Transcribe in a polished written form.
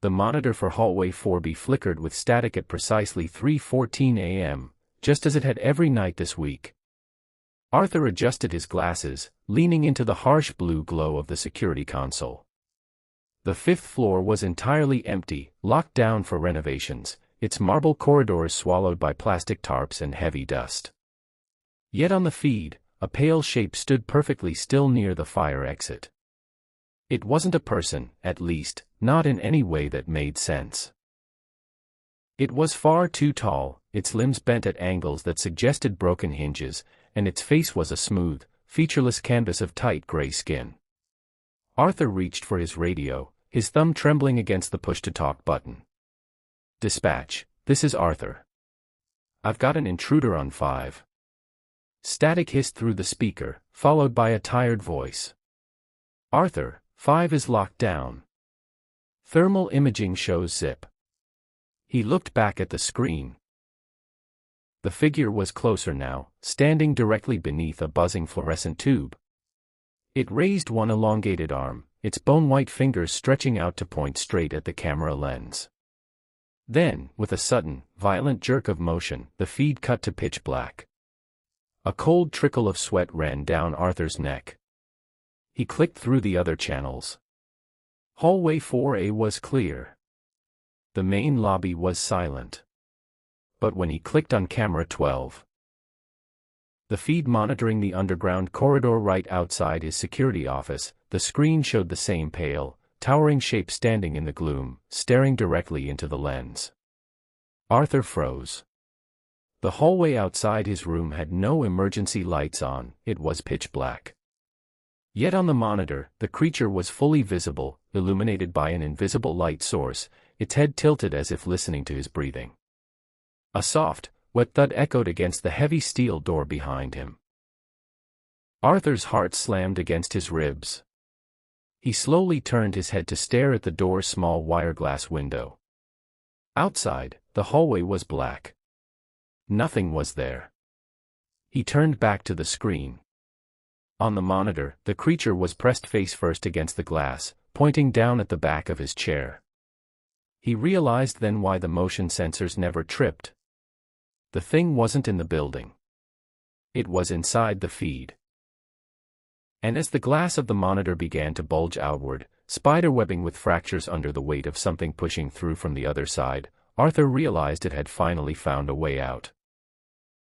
the monitor for hallway 4B flickered with static at precisely 3:14 a.m., just as it had every night this week. Arthur adjusted his glasses, leaning into the harsh blue glow of the security console. The fifth floor was entirely empty, locked down for renovations, its marble corridors swallowed by plastic tarps and heavy dust. Yet on the feed, a pale shape stood perfectly still near the fire exit. It wasn't a person, at least, not in any way that made sense. It was far too tall, its limbs bent at angles that suggested broken hinges, and its face was a smooth, featureless canvas of tight gray skin. Arthur reached for his radio, his thumb trembling against the push-to-talk button. "Dispatch, this is Arthur. I've got an intruder on 5. Static hissed through the speaker, followed by a tired voice. "Arthur, 5 is locked down. Thermal imaging shows zip." He looked back at the screen. The figure was closer now, standing directly beneath a buzzing fluorescent tube. It raised one elongated arm, its bone-white fingers stretching out to point straight at the camera lens. Then, with a sudden, violent jerk of motion, the feed cut to pitch black. A cold trickle of sweat ran down Arthur's neck. He clicked through the other channels. Hallway 4A was clear. The main lobby was silent. But when he clicked on camera 12, the feed monitoring the underground corridor right outside his security office, the screen showed the same pale, towering shape standing in the gloom, staring directly into the lens. Arthur froze. The hallway outside his room had no emergency lights on, it was pitch black. Yet on the monitor, the creature was fully visible, illuminated by an invisible light source, its head tilted as if listening to his breathing. A soft, wet thud echoed against the heavy steel door behind him. Arthur's heart slammed against his ribs. He slowly turned his head to stare at the door's small wire-glass window. Outside, the hallway was black. Nothing was there. He turned back to the screen. On the monitor, the creature was pressed face-first against the glass, pointing down at the back of his chair. He realized then why the motion sensors never tripped. The thing wasn't in the building. It was inside the feed. And as the glass of the monitor began to bulge outward, spiderwebbing with fractures under the weight of something pushing through from the other side, Arthur realized it had finally found a way out.